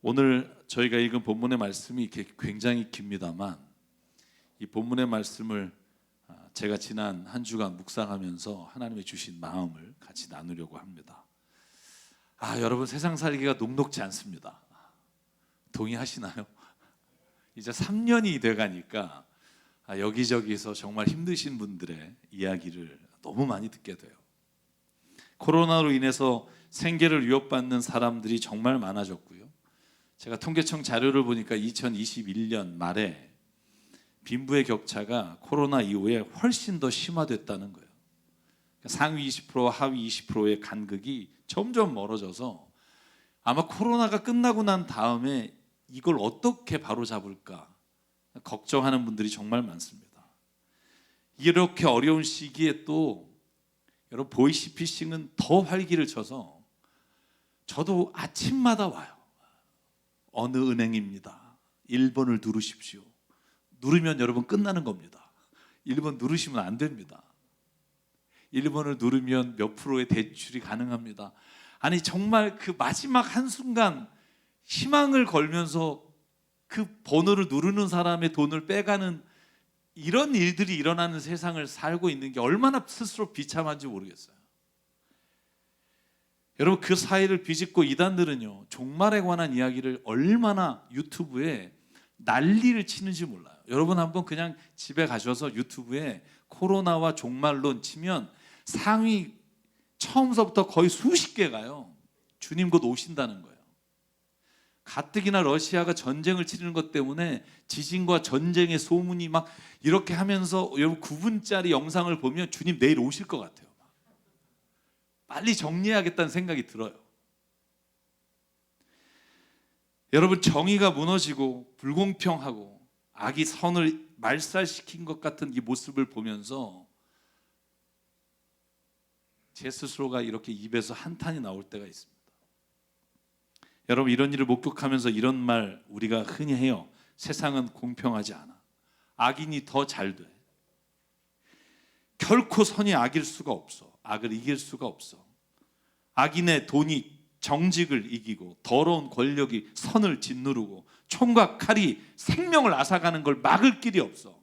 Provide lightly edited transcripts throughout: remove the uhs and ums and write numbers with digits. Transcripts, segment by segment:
오늘 저희가 읽은 본문의 말씀이 굉장히 깁니다만 이 본문의 말씀을 제가 지난 한 주간 묵상하면서 하나님의 주신 마음을 같이 나누려고 합니다. 여러분, 세상 살기가 녹록지 않습니다. 동의하시나요? 이제 3년이 돼가니까 여기저기서 정말 힘드신 분들의 이야기를 너무 많이 듣게 돼요. 코로나로 인해서 생계를 위협받는 사람들이 정말 많아졌고요. 제가 통계청 자료를 보니까 2021년 말에 빈부의 격차가 코로나 이후에 훨씬 더 심화됐다는 거예요. 상위 20%, 하위 20%의 간극이 점점 멀어져서 아마 코로나가 끝나고 난 다음에 이걸 어떻게 바로잡을까 걱정하는 분들이 정말 많습니다. 이렇게 어려운 시기에 또 여러분, 보이시피싱은 더 활기를 쳐서 저도 아침마다 와요. 어느 은행입니다. 1번을 누르십시오. 누르면 여러분 끝나는 겁니다. 1번 누르시면 안 됩니다. 1번을 누르면 몇 프로의 대출이 가능합니다. 아니, 정말 그 마지막 한순간 희망을 걸면서 그 번호를 누르는 사람의 돈을 빼가는 이런 일들이 일어나는 세상을 살고 있는 게 얼마나 스스로 비참한지 모르겠어요. 여러분, 그 사이를 비집고 이단들은요, 종말에 관한 이야기를 얼마나 유튜브에 난리를 치는지 몰라요. 여러분, 한번 그냥 집에 가셔서 유튜브에 코로나와 종말론 치면 상위 처음서부터 거의 수십 개가요, 주님 곧 오신다는 거예요. 가뜩이나 러시아가 전쟁을 치르는 것 때문에 지진과 전쟁의 소문이 막 이렇게 하면서 여러분 9분짜리 영상을 보면 주님 내일 오실 것 같아요. 빨리 정리해야겠다는 생각이 들어요. 여러분, 정의가 무너지고 불공평하고 악이 선을 말살시킨 것 같은 이 모습을 보면서 제 스스로가 이렇게 입에서 한탄이 나올 때가 있습니다. 여러분, 이런 일을 목격하면서 이런 말 우리가 흔히 해요. 세상은 공평하지 않아. 악인이 더 잘 돼. 결코 선이 악일 수가 없어. 악을 이길 수가 없어. 악인의 돈이 정직을 이기고 더러운 권력이 선을 짓누르고 총과 칼이 생명을 앗아가는 걸 막을 길이 없어.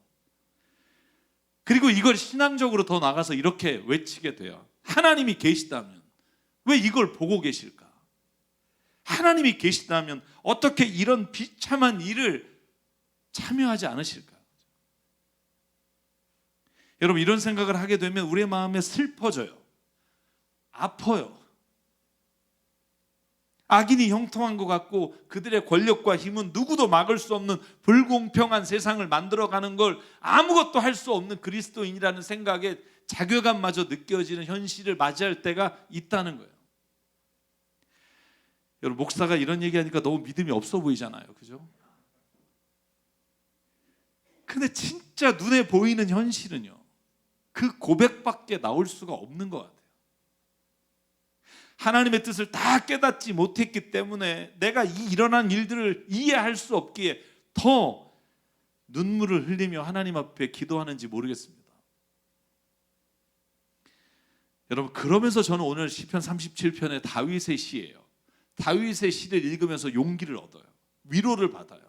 그리고 이걸 신앙적으로 더 나가서 이렇게 외치게 돼요. 하나님이 계시다면 왜 이걸 보고 계실까? 하나님이 계시다면 어떻게 이런 비참한 일을 참여하지 않으실까? 여러분, 이런 생각을 하게 되면 우리의 마음에 슬퍼져요. 아파요. 악인이 형통한 것 같고 그들의 권력과 힘은 누구도 막을 수 없는 불공평한 세상을 만들어가는 걸 아무것도 할 수 없는 그리스도인이라는 생각에 자괴감마저 느껴지는 현실을 맞이할 때가 있다는 거예요. 여러분, 목사가 이런 얘기하니까 너무 믿음이 없어 보이잖아요. 그죠? 근데 진짜 눈에 보이는 현실은요, 그 고백밖에 나올 수가 없는 것 같아요. 하나님의 뜻을 다 깨닫지 못했기 때문에 내가 이 일어난 일들을 이해할 수 없기에 더 눈물을 흘리며 하나님 앞에 기도하는지 모르겠습니다. 여러분, 그러면서 저는 오늘 시편 37편의 다윗의 시예요. 다윗의 시를 읽으면서 용기를 얻어요. 위로를 받아요.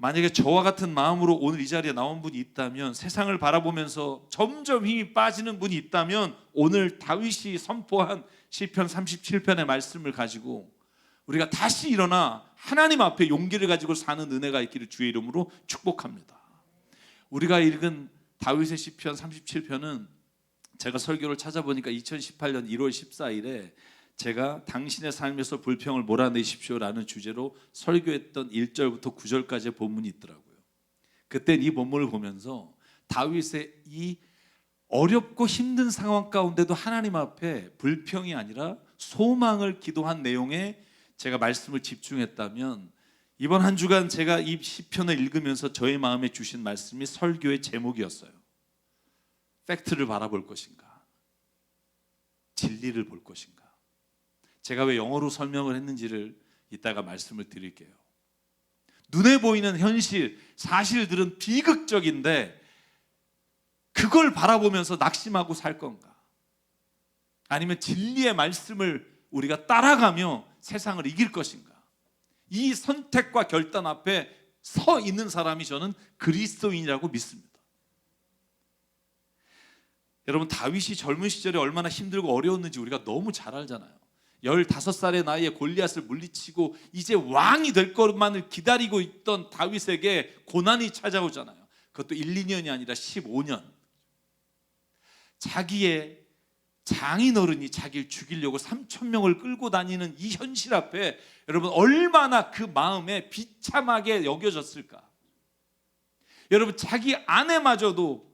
만약에 저와 같은 마음으로 오늘 이 자리에 나온 분이 있다면, 세상을 바라보면서 점점 힘이 빠지는 분이 있다면, 오늘 다윗이 선포한 시편 37편의 말씀을 가지고 우리가 다시 일어나 하나님 앞에 용기를 가지고 사는 은혜가 있기를 주의 이름으로 축복합니다. 우리가 읽은 다윗의 시편 37편은 제가 설교를 찾아보니까 2018년 1월 14일에 제가 당신의 삶에서 불평을 몰아내십시오라는 주제로 설교했던 1절부터 9절까지의 본문이 있더라고요. 그때 이 본문을 보면서 다윗의 이 어렵고 힘든 상황 가운데도 하나님 앞에 불평이 아니라 소망을 기도한 내용에 제가 말씀을 집중했다면, 이번 한 주간 제가 이 시편을 읽으면서 저의 마음에 주신 말씀이 설교의 제목이었어요. 팩트를 바라볼 것인가, 진리를 볼 것인가. 제가 왜 영어로 설명을 했는지를 이따가 말씀을 드릴게요. 눈에 보이는 현실, 사실들은 비극적인데 그걸 바라보면서 낙심하고 살 건가? 아니면 진리의 말씀을 우리가 따라가며 세상을 이길 것인가? 이 선택과 결단 앞에 서 있는 사람이 저는 그리스도인이라고 믿습니다. 여러분, 다윗이 젊은 시절에 얼마나 힘들고 어려웠는지 우리가 너무 잘 알잖아요. 15살의 나이에 골리앗을 물리치고 이제 왕이 될 것만을 기다리고 있던 다윗에게 고난이 찾아오잖아요. 그것도 1, 2년이 아니라 15년. 자기의 장인어른이 자기를 죽이려고 3,000명을 끌고 다니는 이 현실 앞에 여러분 얼마나 그 마음에 비참하게 여겨졌을까. 여러분, 자기 아내마저도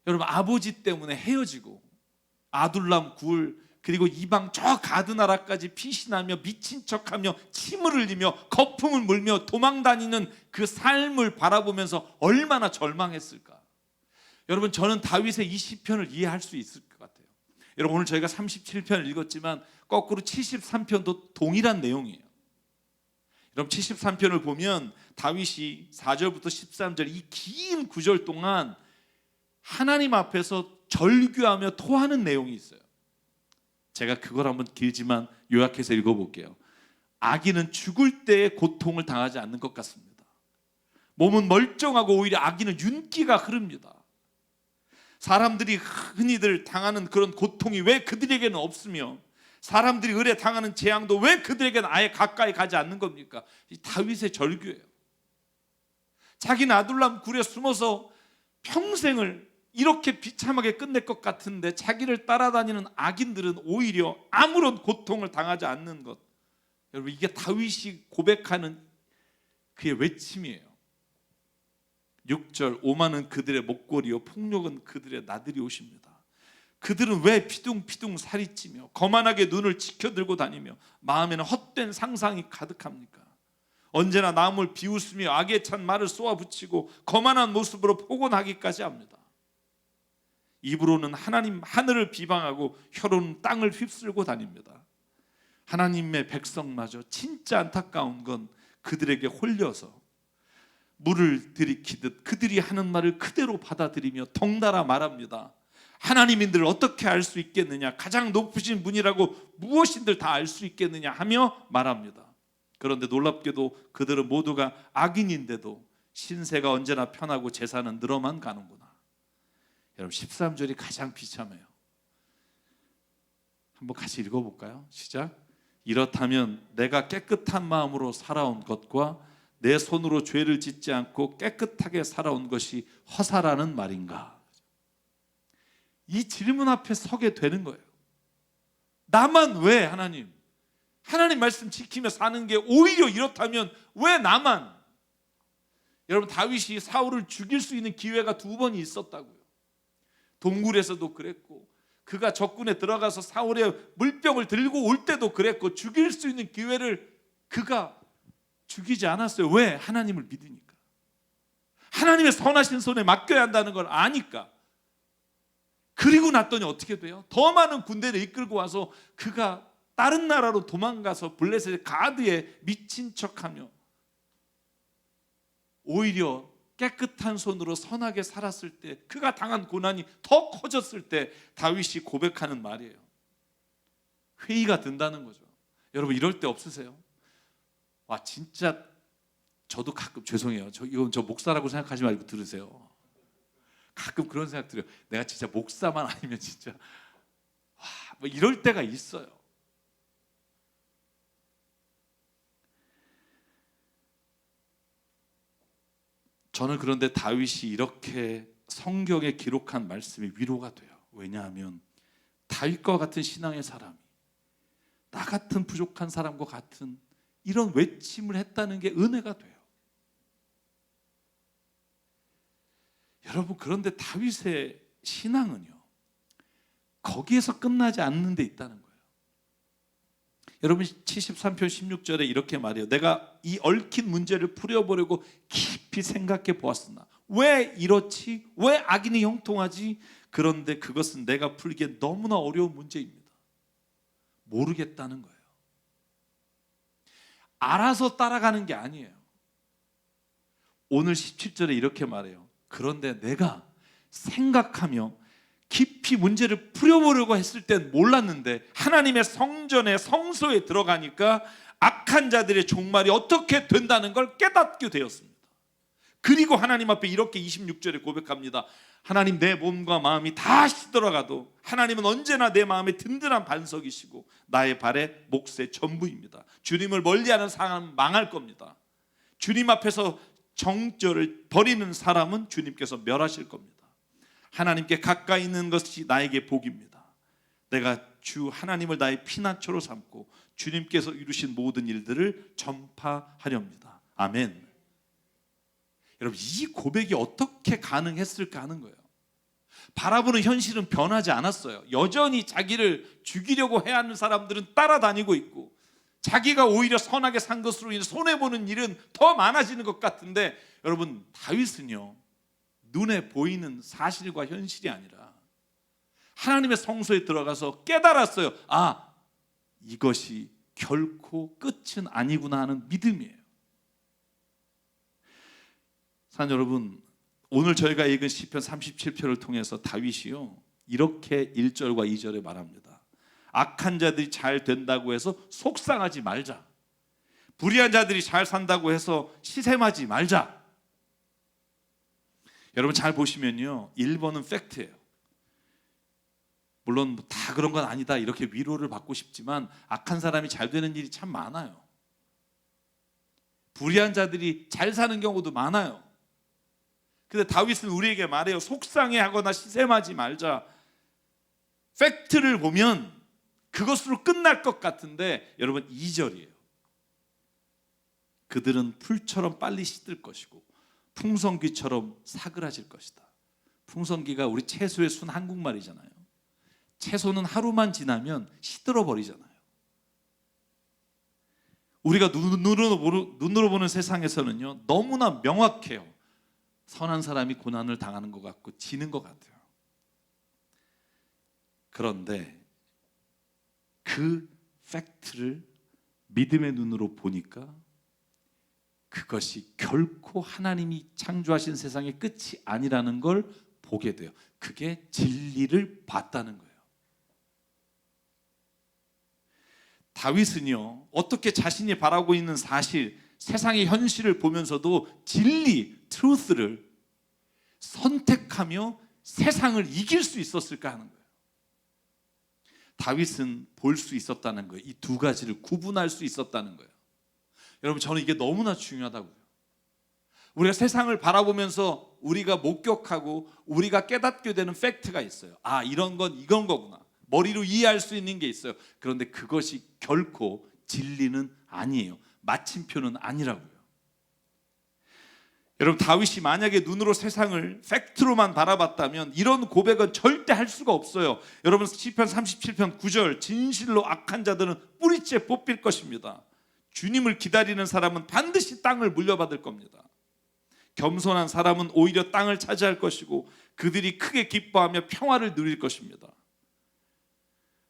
여러분 아버지 때문에 헤어지고 아둘람 굴, 그리고 이방 저 가드나라까지 피신하며 미친 척하며 침을 흘리며 거품을 물며 도망다니는 그 삶을 바라보면서 얼마나 절망했을까. 여러분, 저는 다윗의 이 시편을 이해할 수 있을 것 같아요. 여러분, 오늘 저희가 37편을 읽었지만 거꾸로 73편도 동일한 내용이에요. 여러분, 73편을 보면 다윗이 4절부터 13절 이 긴 구절 동안 하나님 앞에서 절규하며 토하는 내용이 있어요. 제가 그걸 한번 길지만 요약해서 읽어볼게요. 아기는 죽을 때의 고통을 당하지 않는 것 같습니다. 몸은 멀쩡하고 오히려 아기는 윤기가 흐릅니다. 사람들이 흔히들 당하는 그런 고통이 왜 그들에게는 없으며 사람들이 을에 당하는 재앙도 왜 그들에게는 아예 가까이 가지 않는 겁니까? 이 다윗의 절규예요. 자기는 아둘람 굴에 숨어서 평생을 이렇게 비참하게 끝낼 것 같은데 자기를 따라다니는 악인들은 오히려 아무런 고통을 당하지 않는 것. 여러분, 이게 다윗이 고백하는 그의 외침이에요. 6절, 오만은 그들의 목걸이요 폭력은 그들의 나들이 옷입니다. 그들은 왜 피둥피둥 살이 찌며 거만하게 눈을 치켜들고 다니며 마음에는 헛된 상상이 가득합니까? 언제나 남을 비웃으며 악에 찬 말을 쏘아붙이고 거만한 모습으로 포곤하기까지 합니다. 입으로는 하나님 하늘을 비방하고 혀로는 땅을 휩쓸고 다닙니다. 하나님의 백성마저 진짜 안타까운 건 그들에게 홀려서 물을 들이키듯 그들이 하는 말을 그대로 받아들이며 덩달아 말합니다. 하나님인들 어떻게 알 수 있겠느냐? 가장 높으신 분이라고 무엇인들 다 알 수 있겠느냐 하며 말합니다. 그런데 놀랍게도 그들은 모두가 악인인데도 신세가 언제나 편하고 재산은 늘어만 가는구나. 여러분, 13절이 가장 비참해요. 한번 같이 읽어볼까요? 시작. 이렇다면 내가 깨끗한 마음으로 살아온 것과 내 손으로 죄를 짓지 않고 깨끗하게 살아온 것이 허사라는 말인가? 이 질문 앞에 서게 되는 거예요. 나만 왜 하나님 말씀 지키며 사는 게 오히려 이렇다면 왜 나만? 여러분, 다윗이 사울을 죽일 수 있는 기회가 2번이 있었다고요. 동굴에서도 그랬고 그가 적군에 들어가서 사울의 물병을 들고 올 때도 그랬고 죽일 수 있는 기회를 그가 죽이지 않았어요. 왜? 하나님을 믿으니까. 하나님의 선하신 손에 맡겨야 한다는 걸 아니까. 그리고 났더니 어떻게 돼요? 더 많은 군대를 이끌고 와서 그가 다른 나라로 도망가서 블레셋의 가드에 미친 척하며 오히려 깨끗한 손으로 선하게 살았을 때 그가 당한 고난이 더 커졌을 때 다윗이 고백하는 말이에요. 회의가 든다는 거죠. 여러분, 이럴 때 없으세요? 와, 진짜 저도 가끔 죄송해요. 이건 저 목사라고 생각하지 말고 들으세요. 가끔 그런 생각 들어요. 내가 진짜 목사만 아니면 진짜 뭐 이럴 때가 있어요. 저는 그런데 다윗이 이렇게 성경에 기록한 말씀이 위로가 돼요. 왜냐하면 다윗과 같은 신앙의 사람이 나 같은 부족한 사람과 같은 이런 외침을 했다는 게 은혜가 돼요. 여러분, 그런데 다윗의 신앙은요 거기에서 끝나지 않는 데 있다는 거예요. 여러분, 73편 16절에 이렇게 말해요. 내가 이 얽힌 문제를 풀어보려고 깊이 생각해 보았으나 왜 이렇지? 왜 악인이 형통하지? 그런데 그것은 내가 풀기에 너무나 어려운 문제입니다. 모르겠다는 거예요. 알아서 따라가는 게 아니에요. 오늘 17절에 이렇게 말해요. 그런데 내가 생각하며 깊이 문제를 풀어보려고 했을 땐 몰랐는데 하나님의 성전에 성소에 들어가니까 악한 자들의 종말이 어떻게 된다는 걸 깨닫게 되었습니다. 그리고 하나님 앞에 이렇게 26절에 고백합니다. 하나님, 내 몸과 마음이 다 시들어가도 하나님은 언제나 내 마음에 든든한 반석이시고 나의 발에 몫의 전부입니다. 주님을 멀리하는 사람은 망할 겁니다. 주님 앞에서 정죄를 버리는 사람은 주님께서 멸하실 겁니다. 하나님께 가까이 있는 것이 나에게 복입니다. 내가 주 하나님을 나의 피난처로 삼고 주님께서 이루신 모든 일들을 전파하렵니다. 아멘. 여러분, 이 고백이 어떻게 가능했을까 하는 거예요. 바라보는 현실은 변하지 않았어요. 여전히 자기를 죽이려고 해야 하는 사람들은 따라다니고 있고, 자기가 오히려 선하게 산 것으로 인해 손해보는 일은 더 많아지는 것 같은데, 여러분, 다윗은요, 눈에 보이는 사실과 현실이 아니라 하나님의 성소에 들어가서 깨달았어요. 아, 이것이 결코 끝은 아니구나 하는 믿음이에요. 사랑하는 여러분, 오늘 저희가 읽은 시편 37편을 통해서 다윗이요, 이렇게 1절과 2절에 말합니다. 악한 자들이 잘 된다고 해서 속상하지 말자. 불의한 자들이 잘 산다고 해서 시샘하지 말자. 여러분, 잘 보시면요, 1번은 팩트예요. 물론 다 그런 건 아니다 이렇게 위로를 받고 싶지만 악한 사람이 잘 되는 일이 참 많아요. 불의한 자들이 잘 사는 경우도 많아요. 근데 다윗은 우리에게 말해요. 속상해하거나 시샘하지 말자. 팩트를 보면 그것으로 끝날 것 같은데, 여러분, 2절이에요. 그들은 풀처럼 빨리 시들 것이고 풍성귀처럼 사그라질 것이다. 풍성귀가 우리 채소의 순 한국말이잖아요. 채소는 하루만 지나면 시들어 버리잖아요. 우리가 눈으로 보는 세상에서는요, 너무나 명확해요. 선한 사람이 고난을 당하는 것 같고 지는 것 같아요. 그런데 그 팩트를 믿음의 눈으로 보니까 그것이 결코 하나님이 창조하신 세상의 끝이 아니라는 걸 보게 돼요. 그게 진리를 봤다는 거예요. 다윗은요, 어떻게 자신이 바라고 있는 사실, 세상의 현실을 보면서도 진리, truth를 선택하며 세상을 이길 수 있었을까 하는 거예요. 다윗은 볼 수 있었다는 거예요. 이 두 가지를 구분할 수 있었다는 거예요. 여러분, 저는 이게 너무나 중요하다고요. 우리가 세상을 바라보면서 우리가 목격하고 우리가 깨닫게 되는 팩트가 있어요. 아, 이런 건 이건 거구나. 머리로 이해할 수 있는 게 있어요. 그런데 그것이 결코 진리는 아니에요. 마침표는 아니라고요. 여러분, 다윗이 만약에 눈으로 세상을 팩트로만 바라봤다면 이런 고백은 절대 할 수가 없어요. 여러분, 시편 37편 9절, 진실로 악한 자들은 뿌리째 뽑힐 것입니다. 주님을 기다리는 사람은 반드시 땅을 물려받을 겁니다. 겸손한 사람은 오히려 땅을 차지할 것이고 그들이 크게 기뻐하며 평화를 누릴 것입니다.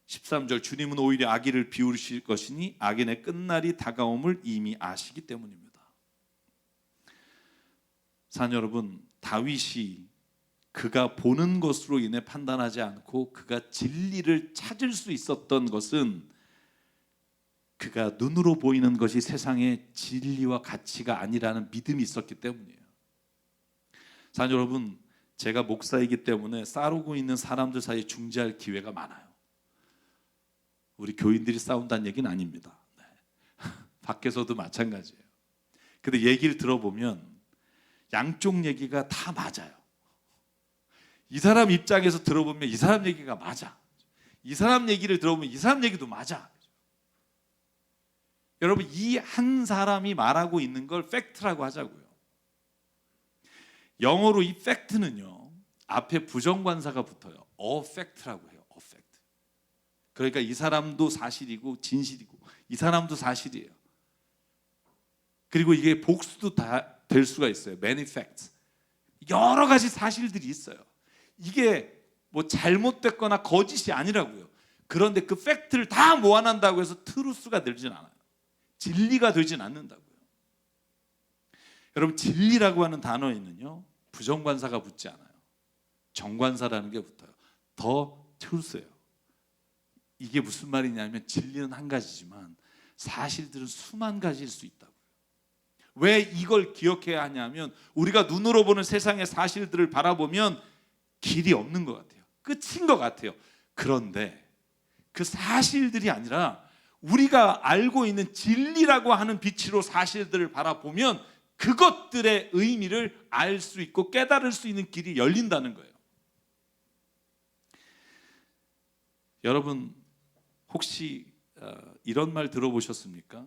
13절, 주님은 오히려 악인을 비우실 것이니 악인의 끝날이 다가옴을 이미 아시기 때문입니다. 사랑 여러분, 다윗이 그가 보는 것으로 인해 판단하지 않고 그가 진리를 찾을 수 있었던 것은 그가 눈으로 보이는 것이 세상의 진리와 가치가 아니라는 믿음이 있었기 때문이에요. 사랑 여러분, 제가 목사이기 때문에 싸우고 있는 사람들 사이에 중재할 기회가 많아요. 우리 교인들이 싸운다는 얘기는 아닙니다. 네. 밖에서도 마찬가지예요. 근데 얘기를 들어보면 양쪽 얘기가 다 맞아요. 이 사람 입장에서 들어보면 이 사람 얘기가 맞아. 이 사람 얘기를 들어보면 이 사람 얘기도 맞아. 여러분, 이 한 사람이 말하고 있는 걸 팩트라고 하자고요. 영어로 이 팩트는요, 앞에 부정관사가 붙어요. a fact라고 해요. a fact. 그러니까 이 사람도 사실이고 진실이고 이 사람도 사실이에요. 그리고 이게 복수도 다 될 수가 있어요. many facts. 여러 가지 사실들이 있어요. 이게 뭐 잘못됐거나 거짓이 아니라고요. 그런데 그 팩트를 다 모아낸다고 해서 트루스가 되진 않아요. 진리가 되진 않는다고요. 여러분, 진리라고 하는 단어에는요, 부정관사가 붙지 않아요. 정관사라는 게 붙어요. 더 철수해요. 이게 무슨 말이냐면 진리는 한 가지지만 사실들은 수만 가지일 수 있다고요. 왜 이걸 기억해야 하냐면 우리가 눈으로 보는 세상의 사실들을 바라보면 길이 없는 것 같아요. 끝인 것 같아요. 그런데 그 사실들이 아니라 우리가 알고 있는 진리라고 하는 빛으로 사실들을 바라보면 그것들의 의미를 알 수 있고 깨달을 수 있는 길이 열린다는 거예요. 여러분 혹시 이런 말 들어보셨습니까?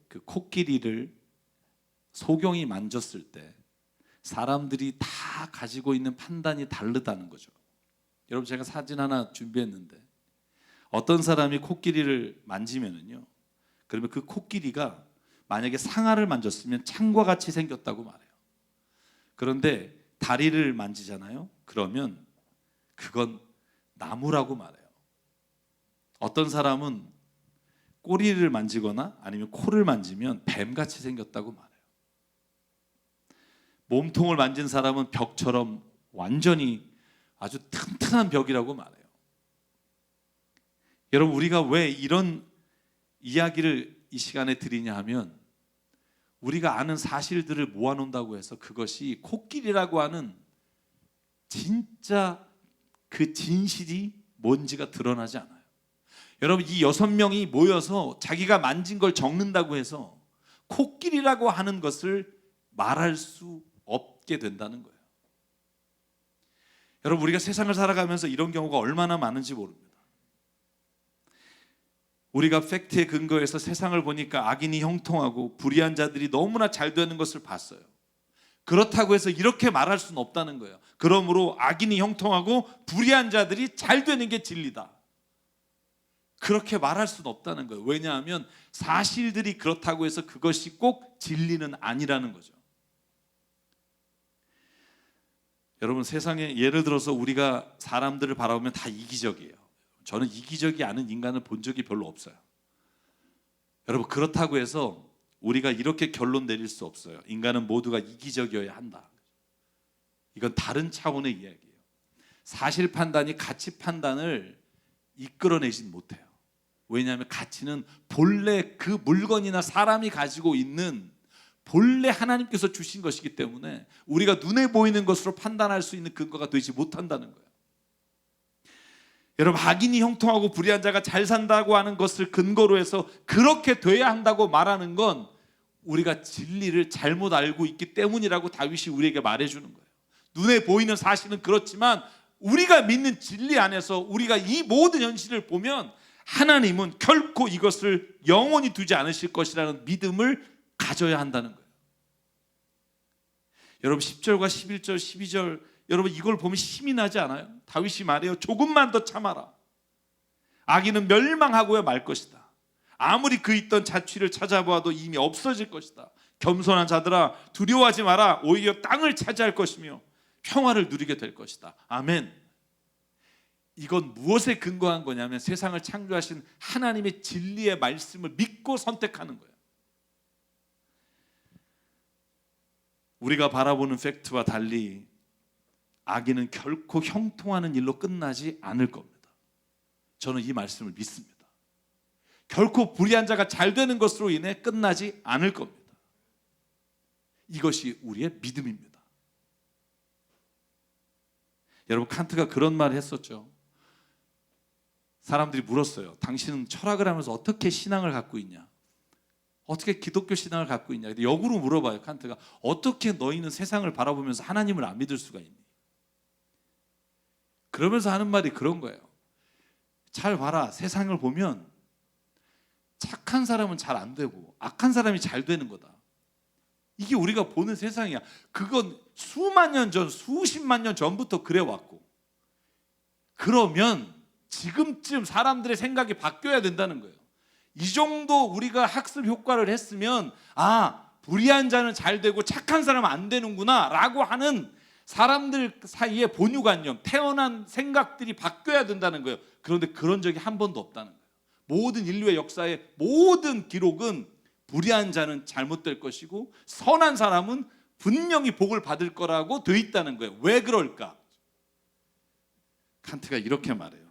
그 코끼리를 소경이 만졌을 때 사람들이 다 가지고 있는 판단이 다르다는 거죠. 여러분 제가 사진 하나 준비했는데 어떤 사람이 코끼리를 만지면은요, 그러면 그 코끼리가 만약에 상아를 만졌으면 창과 같이 생겼다고 말해요. 그런데 다리를 만지잖아요. 그러면 그건 나무라고 말해요. 어떤 사람은 꼬리를 만지거나 아니면 코를 만지면 뱀같이 생겼다고 말해요. 몸통을 만진 사람은 벽처럼 완전히 아주 튼튼한 벽이라고 말해요. 여러분 우리가 왜 이런 이야기를 이 시간에 드리냐 하면 우리가 아는 사실들을 모아놓는다고 해서 그것이 코끼리라고 하는 진짜 그 진실이 뭔지가 드러나지 않아요. 여러분 이 6명이 모여서 자기가 만진 걸 적는다고 해서 코끼리라고 하는 것을 말할 수 없게 된다는 거예요. 여러분 우리가 세상을 살아가면서 이런 경우가 얼마나 많은지 모릅니다. 우리가 팩트에 근거해서 세상을 보니까 악인이 형통하고 불의한 자들이 너무나 잘 되는 것을 봤어요. 그렇다고 해서 이렇게 말할 수는 없다는 거예요. 그러므로 악인이 형통하고 불의한 자들이 잘 되는 게 진리다, 그렇게 말할 수는 없다는 거예요. 왜냐하면 사실들이 그렇다고 해서 그것이 꼭 진리는 아니라는 거죠. 여러분 세상에 예를 들어서 우리가 사람들을 바라보면 다 이기적이에요. 저는 이기적이 않은 인간을 본 적이 별로 없어요. 여러분 그렇다고 해서 우리가 이렇게 결론 내릴 수 없어요. 인간은 모두가 이기적이어야 한다. 이건 다른 차원의 이야기예요. 사실 판단이 가치 판단을 이끌어내진 못해요. 왜냐하면 가치는 본래 그 물건이나 사람이 가지고 있는 본래 하나님께서 주신 것이기 때문에 우리가 눈에 보이는 것으로 판단할 수 있는 근거가 되지 못한다는 거예요. 여러분 악인이 형통하고 불의한 자가 잘 산다고 하는 것을 근거로 해서 그렇게 돼야 한다고 말하는 건 우리가 진리를 잘못 알고 있기 때문이라고 다윗이 우리에게 말해주는 거예요. 눈에 보이는 사실은 그렇지만 우리가 믿는 진리 안에서 우리가 이 모든 현실을 보면 하나님은 결코 이것을 영원히 두지 않으실 것이라는 믿음을 가져야 한다는 거예요. 여러분 10절과 11절 12절 여러분 이걸 보면 힘이 나지 않아요? 다윗이 말해요. 조금만 더 참아라. 악인은 멸망하고야 말 것이다. 아무리 그 있던 자취를 찾아보아도 이미 없어질 것이다. 겸손한 자들아 두려워하지 마라. 오히려 땅을 차지할 것이며 평화를 누리게 될 것이다. 아멘. 이건 무엇에 근거한 거냐면 세상을 창조하신 하나님의 진리의 말씀을 믿고 선택하는 거예요. 우리가 바라보는 팩트와 달리 악인은 결코 형통하는 일로 끝나지 않을 겁니다. 저는 이 말씀을 믿습니다. 결코 불의한 자가 잘 되는 것으로 인해 끝나지 않을 겁니다. 이것이 우리의 믿음입니다. 여러분 칸트가 그런 말을 했었죠. 사람들이 물었어요. 당신은 철학을 하면서 어떻게 신앙을 갖고 있냐? 어떻게 기독교 신앙을 갖고 있냐? 근데 역으로 물어봐요. 칸트가 어떻게 너희는 세상을 바라보면서 하나님을 안 믿을 수가 있니? 그러면서 하는 말이 그런 거예요. 잘 봐라. 세상을 보면 착한 사람은 잘 안 되고 악한 사람이 잘 되는 거다. 이게 우리가 보는 세상이야. 그건 수만 년 전, 수십만 년 전부터 그래왔고 그러면 지금쯤 사람들의 생각이 바뀌어야 된다는 거예요. 이 정도 우리가 학습 효과를 했으면 불의한 자는 잘 되고 착한 사람은 안 되는구나 라고 하는 사람들 사이의 본유관념, 태어난 생각들이 바뀌어야 된다는 거예요. 그런데 그런 적이 한 번도 없다는 거예요. 모든 인류의 역사의 모든 기록은 불의한 자는 잘못될 것이고 선한 사람은 분명히 복을 받을 거라고 돼 있다는 거예요. 왜 그럴까? 칸트가 이렇게 말해요.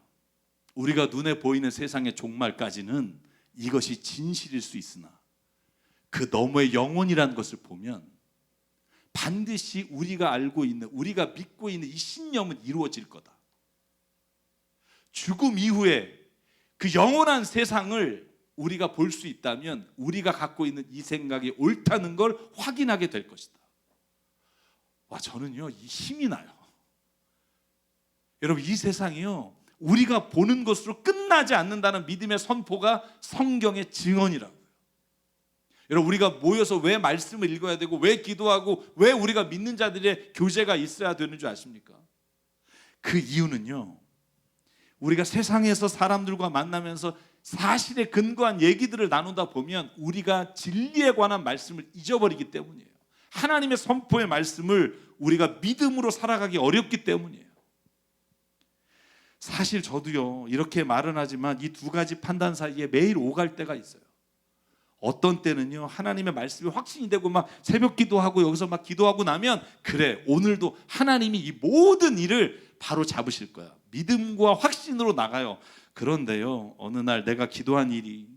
우리가 눈에 보이는 세상의 종말까지는 이것이 진실일 수 있으나 그 너머의 영혼이라는 것을 보면 반드시 우리가 알고 있는, 우리가 믿고 있는 이 신념은 이루어질 거다. 죽음 이후에 그 영원한 세상을 우리가 볼 수 있다면 우리가 갖고 있는 이 생각이 옳다는 걸 확인하게 될 것이다. 와, 저는요 이 힘이 나요. 여러분, 이 세상이요 우리가 보는 것으로 끝나지 않는다는 믿음의 선포가 성경의 증언이라고요. 여러분, 우리가 모여서 왜 말씀을 읽어야 되고 왜 기도하고 왜 우리가 믿는 자들의 교제가 있어야 되는 줄 아십니까? 그 이유는요, 우리가 세상에서 사람들과 만나면서 사실에 근거한 얘기들을 나누다 보면 우리가 진리에 관한 말씀을 잊어버리기 때문이에요. 하나님의 선포의 말씀을 우리가 믿음으로 살아가기 어렵기 때문이에요. 사실 저도요 이렇게 말은 하지만 이 두 가지 판단 사이에 매일 오갈 때가 있어요. 어떤 때는요 하나님의 말씀이 확신이 되고 막 새벽 기도하고 여기서 막 기도하고 나면 그래, 오늘도 하나님이 이 모든 일을 바로 잡으실 거야. 믿음과 확신으로 나가요. 그런데요 어느 날 내가 기도한 일이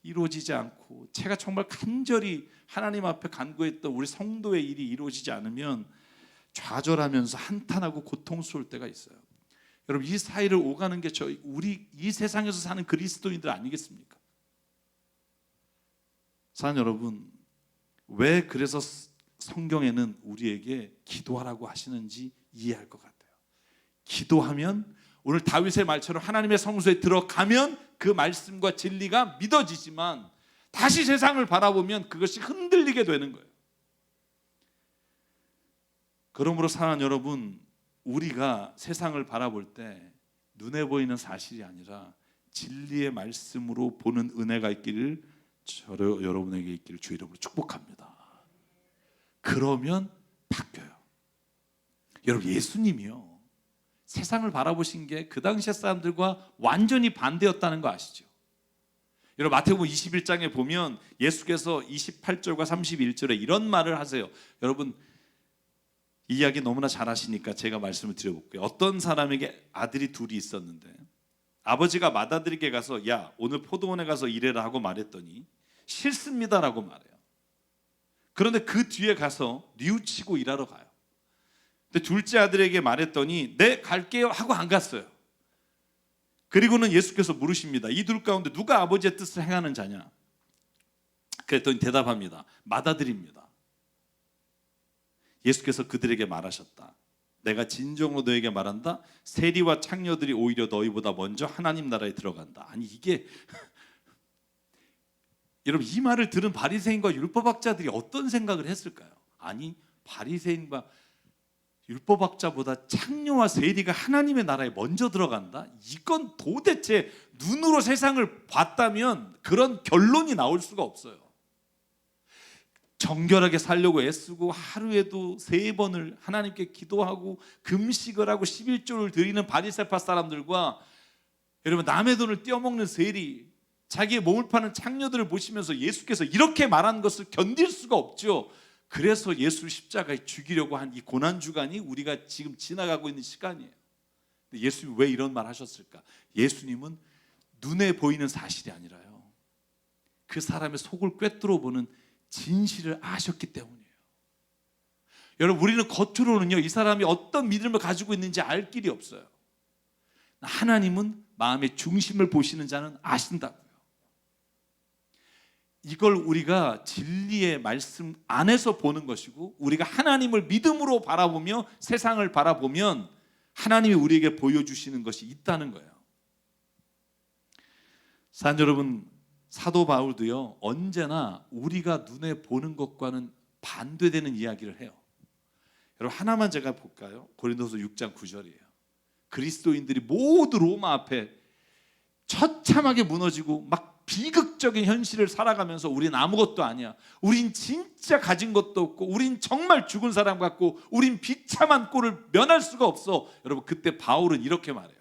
이루어지지 않고 제가 정말 간절히 하나님 앞에 간구했던 우리 성도의 일이 이루어지지 않으면 좌절하면서 한탄하고 고통스러울 때가 있어요. 여러분, 이 사이를 오가는 게 우리 이 세상에서 사는 그리스도인들 아니겠습니까? 사랑하는 여러분, 왜 그래서 성경에는 우리에게 기도하라고 하시는지 이해할 것 같아요. 기도하면 오늘 다윗의 말처럼 하나님의 성소에 들어가면 그 말씀과 진리가 믿어지지만 다시 세상을 바라보면 그것이 흔들리게 되는 거예요. 그러므로 사랑하는 여러분, 우리가 세상을 바라볼 때 눈에 보이는 사실이 아니라 진리의 말씀으로 보는 은혜가 있기를 여러분에게 있기를 주의 이름으로 축복합니다. 그러면 바뀌어요. 여러분, 예수님이요 세상을 바라보신 게 그 당시의 사람들과 완전히 반대였다는 거 아시죠? 여러분, 마태복음 21장에 보면 예수께서 28절과 31절에 이런 말을 하세요. 여러분, 이 이야기 너무나 잘 아시니까 제가 말씀을 드려볼게요. 어떤 사람에게 아들이 둘이 있었는데 아버지가 맏아들에게 가서 야, 오늘 포도원에 가서 일해라 하고 말했더니 싫습니다라고 말해요. 그런데 그 뒤에 가서 뉘우치고 일하러 가요. 근데 둘째 아들에게 말했더니 네, 갈게요 하고 안 갔어요. 그리고는 예수께서 물으십니다. 이 둘 가운데 누가 아버지의 뜻을 행하는 자냐? 그랬더니 대답합니다. 맏아들입니다. 예수께서 그들에게 말하셨다. 내가 진정으로 너에게 말한다. 세리와 창녀들이 오히려 너희보다 먼저 하나님 나라에 들어간다. 아니, 이게 여러분, 이 말을 들은 바리새인과 율법학자들이 어떤 생각을 했을까요? 아니, 바리새인과 율법학자보다 창녀와 세리가 하나님의 나라에 먼저 들어간다? 이건 도대체 눈으로 세상을 봤다면 그런 결론이 나올 수가 없어요. 정결하게 살려고 애쓰고 하루에도 3번을 하나님께 기도하고 금식을 하고 11조를 드리는 바리새파 사람들과 여러분, 남의 돈을 떼어먹는 세리, 자기의 몸을 파는 창녀들을 보시면서 예수께서 이렇게 말한 것을 견딜 수가 없죠. 그래서 예수를 십자가에 죽이려고 한 이 고난주간이 우리가 지금 지나가고 있는 시간이에요. 근데 예수님이 왜 이런 말 하셨을까? 예수님은 눈에 보이는 사실이 아니라요 그 사람의 속을 꿰뚫어 보는 진실을 아셨기 때문이에요. 여러분, 우리는 겉으로는요 이 사람이 어떤 믿음을 가지고 있는지 알 길이 없어요. 하나님은 마음의 중심을 보시는 자는 아신다고요. 이걸 우리가 진리의 말씀 안에서 보는 것이고, 우리가 하나님을 믿음으로 바라보며 세상을 바라보면 하나님이 우리에게 보여주시는 것이 있다는 거예요. 사랑 여러분, 사도 바울도요 언제나 우리가 눈에 보는 것과는 반대되는 이야기를 해요. 여러분, 하나만 제가 볼까요? 고린도서 6장 9절이에요. 그리스도인들이 모두 로마 앞에 처참하게 무너지고 막 비극적인 현실을 살아가면서 우린 아무것도 아니야, 우린 진짜 가진 것도 없고, 우린 정말 죽은 사람 같고, 우린 비참한 꼴을 면할 수가 없어. 여러분, 그때 바울은 이렇게 말해요.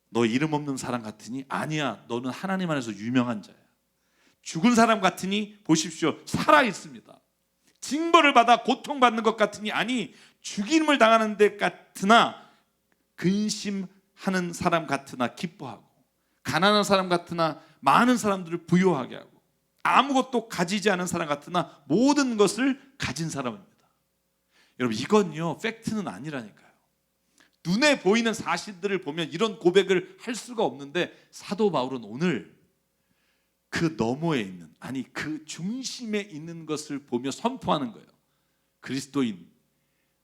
너 이름 없는 사람 같으니? 아니야, 너는 하나님 안에서 유명한 자야. 죽은 사람 같으니? 보십시오, 살아 있습니다. 징벌을 받아 고통받는 것 같으니 아니 죽임을 당하는 데 같으나 근심하는 사람 같으나 기뻐하고 가난한 사람 같으나 많은 사람들을 부유하게 하고 아무것도 가지지 않은 사람 같으나 모든 것을 가진 사람입니다. 여러분 이건요 팩트는 아니라니까요. 눈에 보이는 사실들을 보면 이런 고백을 할 수가 없는데 사도 바울은 오늘 그 너머에 있는 아니 그 중심에 있는 것을 보며 선포하는 거예요. 그리스도인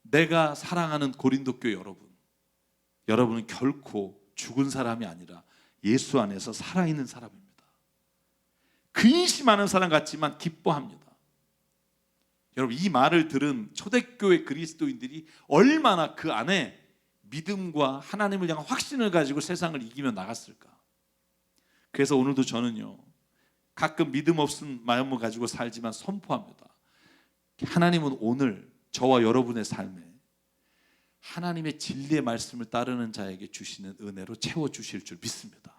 내가 사랑하는 고린도 교회 여러분은 결코 죽은 사람이 아니라 예수 안에서 살아있는 사람입니다. 근심하는 사람 같지만 기뻐합니다. 여러분 이 말을 들은 초대교회 그리스도인들이 얼마나 그 안에 믿음과 하나님을 향한 확신을 가지고 세상을 이기며 나갔을까. 그래서 오늘도 저는요 가끔 믿음 없은 마음을 가지고 살지만 선포합니다. 하나님은 오늘 저와 여러분의 삶에 하나님의 진리의 말씀을 따르는 자에게 주시는 은혜로 채워주실 줄 믿습니다.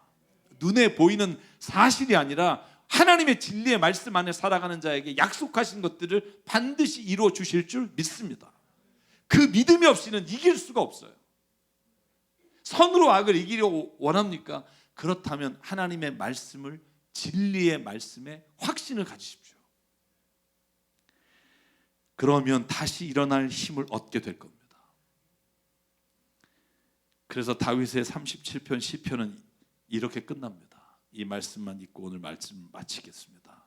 눈에 보이는 사실이 아니라 하나님의 진리의 말씀 안에 살아가는 자에게 약속하신 것들을 반드시 이루어 주실 줄 믿습니다. 그 믿음이 없이는 이길 수가 없어요. 선으로 악을 이기려고 원합니까? 그렇다면 하나님의 말씀을 진리의 말씀에 확신을 가지십시오. 그러면 다시 일어날 힘을 얻게 될 겁니다. 그래서 다윗의 37편 시편은 이렇게 끝납니다. 이 말씀만 읽고 오늘 말씀 마치겠습니다.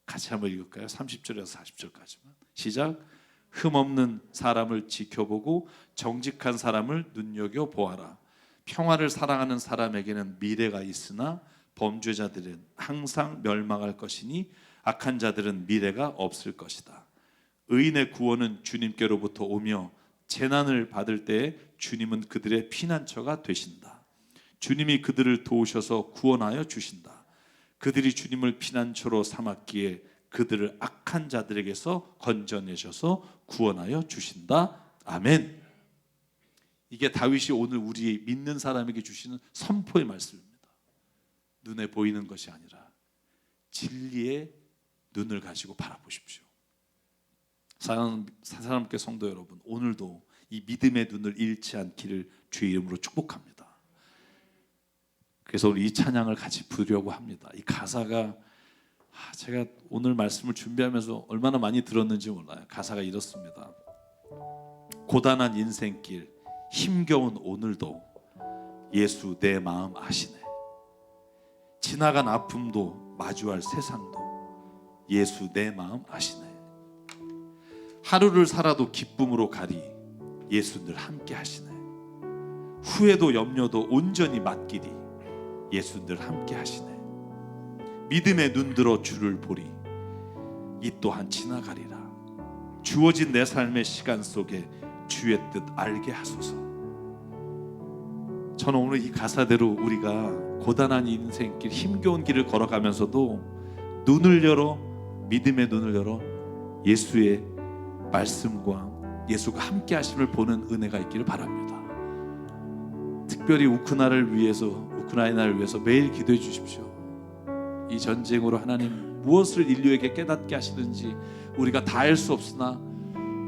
같이 한번 읽을까요? 30절에서 40절까지만 시작. 흠없는 사람을 지켜보고 정직한 사람을 눈여겨보아라. 평화를 사랑하는 사람에게는 미래가 있으나 범죄자들은 항상 멸망할 것이니 악한 자들은 미래가 없을 것이다. 의인의 구원은 주님께로부터 오며 재난을 받을 때에 주님은 그들의 피난처가 되신다. 주님이 그들을 도우셔서 구원하여 주신다. 그들이 주님을 피난처로 삼았기에 그들을 악한 자들에게서 건져내셔서 구원하여 주신다. 아멘. 이게 다윗이 오늘 우리 믿는 사람에게 주시는 선포의 말씀입니다. 눈에 보이는 것이 아니라 진리의 눈을 가지고 바라보십시오. 사랑하는 성도 여러분, 오늘도 이 믿음의 눈을 잃지 않기를 주의 이름으로 축복합니다. 그래서 오늘 이 찬양을 같이 부르려고 합니다. 이 가사가 제가 오늘 말씀을 준비하면서 얼마나 많이 들었는지 몰라요. 가사가 이렇습니다. 고단한 인생길 힘겨운 오늘도 예수 내 마음 아시네. 지나간 아픔도 마주할 세상도 예수 내 마음 아시네. 하루를 살아도 기쁨으로 가리 예수 늘 함께 하시네. 후회도 염려도 온전히 맡기리 예수 늘 함께 하시네. 믿음의 눈들어 주를 보리 이 또한 지나가리라. 주어진 내 삶의 시간 속에 주의 뜻 알게 하소서. 저는 오늘 이 가사대로 우리가 고단한 인생길 힘겨운 길을 걸어가면서도 눈을 열어 믿음의 눈을 열어 예수의 말씀과 예수가 함께 하심을 보는 은혜가 있기를 바랍니다. 특별히 우크라이나를 위해서 매일 기도해 주십시오. 이 전쟁으로 하나님 무엇을 인류에게 깨닫게 하시는지 우리가 다 알 수 없으나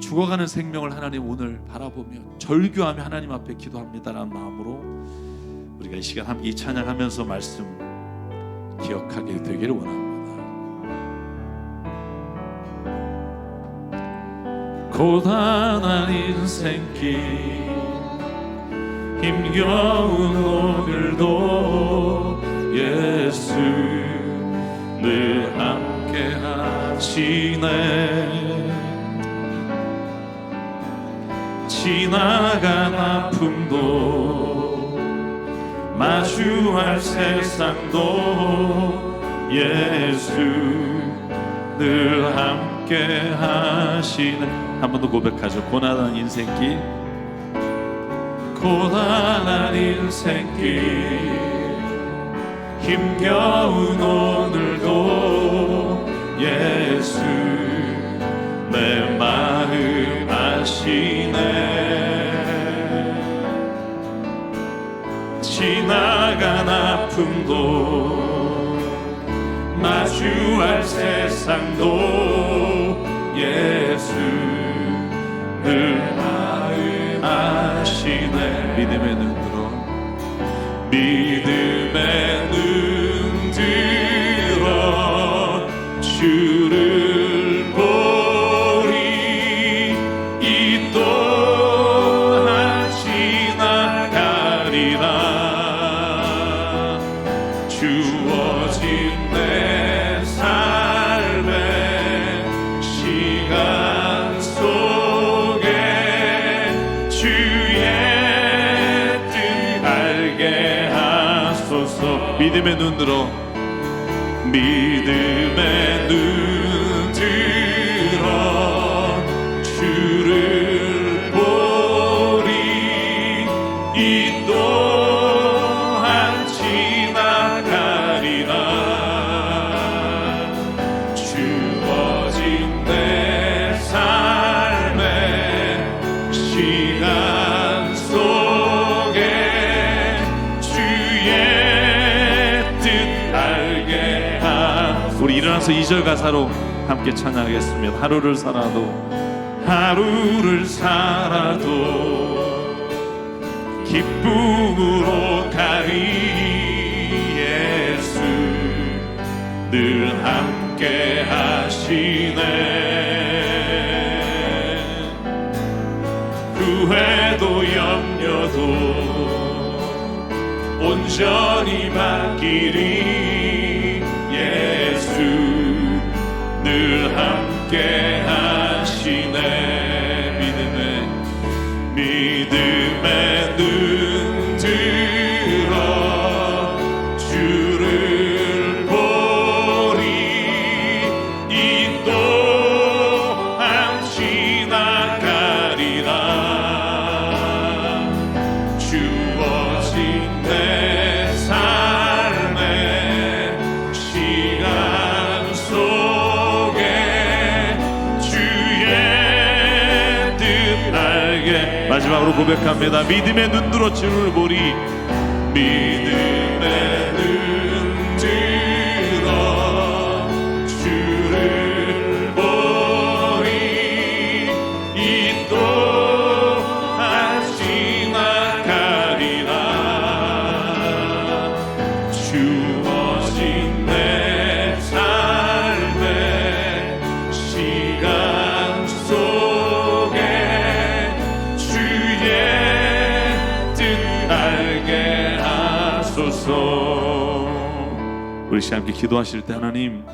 죽어가는 생명을 하나님 오늘 바라보며 절규하며 하나님 앞에 기도합니다라는 마음으로 우리가 이 시간 함께 이 찬양하면서 말씀 기억하게 되기를 원합니다. 고단한 인생길 힘겨운 오늘도 예수 늘 함께 하시네. 지나간 아픔도 마주할 세상도 예수 늘 함께 하시네. 한 번 더 고백하죠. 고단한 인생길 고단한 인생길 힘겨운 오늘도 예수 내 마음 아시네. 지나간 아픔도 마주할 세상도 예수 늘 아시네. 믿음의 눈으로 믿음의 눈 들어 주를 보리. 이 또한 지나가리라. 주어진 내 삶의 시간 속에 주의 뜻 알게 하소서. 믿음의 눈으로 믿음의 눈 들어 주를 보리. 이 또한 지나가리라. 주어진 내 삶의 시간 속에 주의 뜻 알게 하. 우리 일어나서 2절 가사로 함께 찬양하겠습니다. 하루를 살아도 기쁨으로 가리. 예수 늘 함께 하시네. 후회도 염려도 온전히 맡기리. 예수 늘 함께 하시네. 믿음의 눈 들어 주를 보리. 이 또한 지나가리라. 주어진 내 삶의 시간 속에 주의 뜻 알게. 마지막으로 고백합니다. 믿음의 눈 들어 주를 보리. 믿음의 눈 들어 주를 보리. 이 또한 지나가리라. 주어진 내 삶의 시간 속에 주의 뜻 알게 하소서. 우리 시간 함께 기도하실 때 하나님,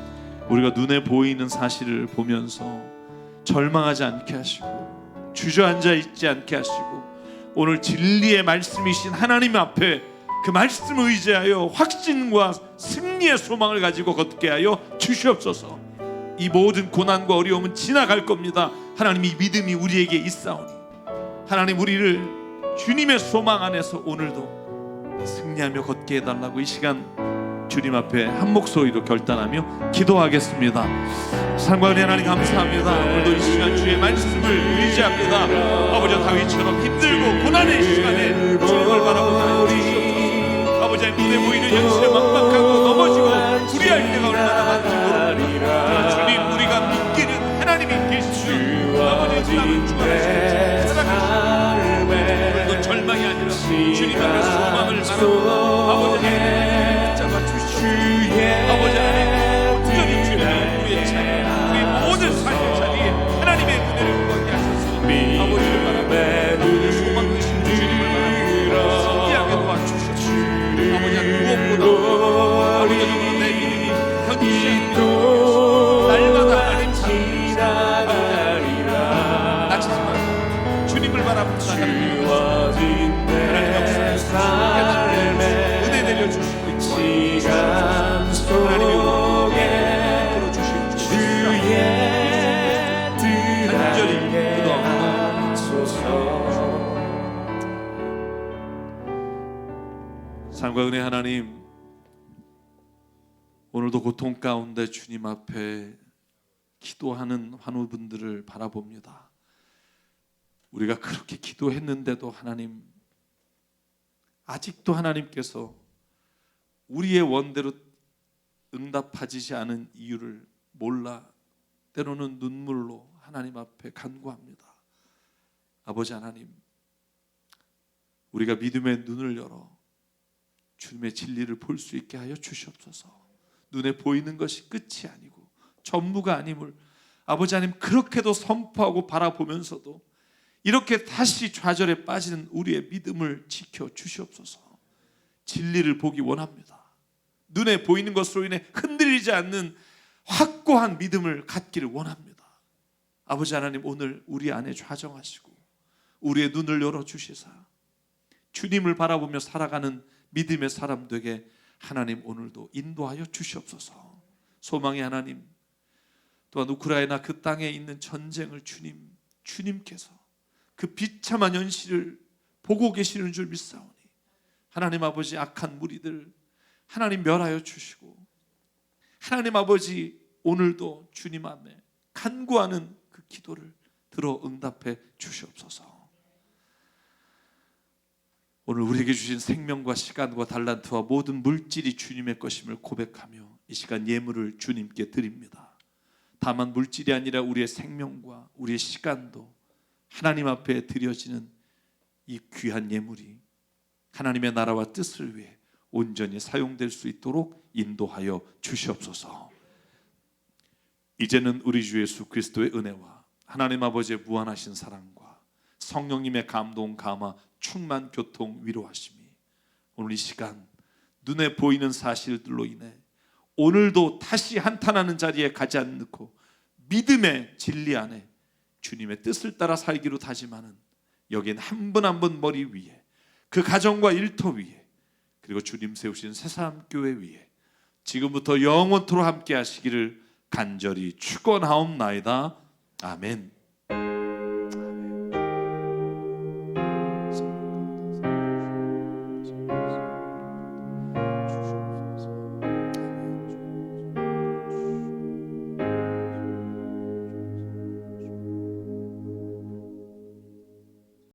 우리가 눈에 보이는 사실을 보면서 절망하지 않게 하시고 주저앉아 있지 않게 하시고 오늘 진리의 말씀이신 하나님 앞에 그 말씀을 의지하여 확신과 승리의 소망을 가지고 걷게 하여 주시옵소서. 이 모든 고난과 어려움은 지나갈 겁니다. 하나님, 이 믿음이 우리에게 있사오니 하나님, 우리를 주님의 소망 안에서 오늘도 승리하며 걷게 해달라고 이 시간 주님 앞에 한 목소리로 결단하며 기도하겠습니다. 사랑과 은혜 하나님 감사합니다. 오늘도 이 시간 주의 말씀을 의지합니다. 아버지, 다윗처럼 힘들고 고난의 시간에 주님을 바라보고 주시옵소서. 아버지, 눈에 보이는 현실에 막막하고 넘어지고 불의할 때가 얼마나 많은지 모릅니다. 주님, 우리가 믿기는 하나님이 계시죠. 아버지, 그 남은 주관하시고 사랑하시고 오늘도 절망이 아니라 주님 앞에 소망을 바라보고 아버지 하나님 붙잡아 주시옵소서. 아버지 하나님, 온전히 주님의 우리의 자리, 우리 모든 삶의 자리에 하나님의 은혜를 구하게 하셔서 아버지를 바라보고 모든 소망 되신 주님을 바라보고 승리하게 도와주시옵소서. 아버지, 무엇보다 아버지적으로 내 믿음이 현실이 날마다 하나님 지나가리라. 다치지 말고 주님을 바라보고 나가는 하나님 역사에 깨달음에 은혜 내려주시고 시간 속에 들어주시옵소서. 주의 뜻 간절히 기도하옵소서. 삶과 은혜 하나님, 오늘도 고통 가운데 주님 앞에 기도하는 환우분들을 바라봅니다. 우리가 그렇게 기도했는데도 하나님, 아직도 하나님께서 우리의 원대로 응답하지 않은 이유를 몰라 때로는 눈물로 하나님 앞에 간구합니다. 아버지 하나님, 우리가 믿음의 눈을 열어 주님의 진리를 볼 수 있게 하여 주시옵소서. 눈에 보이는 것이 끝이 아니고 전부가 아님을 아버지 하나님 그렇게도 선포하고 바라보면서도 이렇게 다시 좌절에 빠지는 우리의 믿음을 지켜 주시옵소서. 진리를 보기 원합니다. 눈에 보이는 것으로 인해 흔들리지 않는 확고한 믿음을 갖기를 원합니다. 아버지 하나님, 오늘 우리 안에 좌정하시고 우리의 눈을 열어주시사 주님을 바라보며 살아가는 믿음의 사람 되게 하나님 오늘도 인도하여 주시옵소서. 소망의 하나님, 또한 우크라이나 그 땅에 있는 전쟁을 주님께서 그 비참한 현실을 보고 계시는 줄 믿사오니 하나님 아버지, 악한 무리들 하나님 멸하여 주시고 하나님 아버지, 오늘도 주님 앞에 간구하는 그 기도를 들어 응답해 주시옵소서. 오늘 우리에게 주신 생명과 시간과 달란트와 모든 물질이 주님의 것임을 고백하며 이 시간 예물을 주님께 드립니다. 다만 물질이 아니라 우리의 생명과 우리의 시간도 하나님 앞에 드려지는 이 귀한 예물이 하나님의 나라와 뜻을 위해 온전히 사용될 수 있도록 인도하여 주시옵소서. 이제는 우리 주 예수 그리스도의 은혜와 하나님 아버지의 무한하신 사랑과 성령님의 감동, 감화, 충만, 교통, 위로하심이 오늘 이 시간 눈에 보이는 사실들로 인해 오늘도 다시 한탄하는 자리에 가지 않고 믿음의 진리 안에 주님의 뜻을 따라 살기로 다짐하는 여기엔 한 분 한 분 머리 위에 그 가정과 일터 위에 그리고 주님 세우신 새사람교회 위에 지금부터 영원토록 함께 하시기를 간절히 축원하옵나이다. 아멘.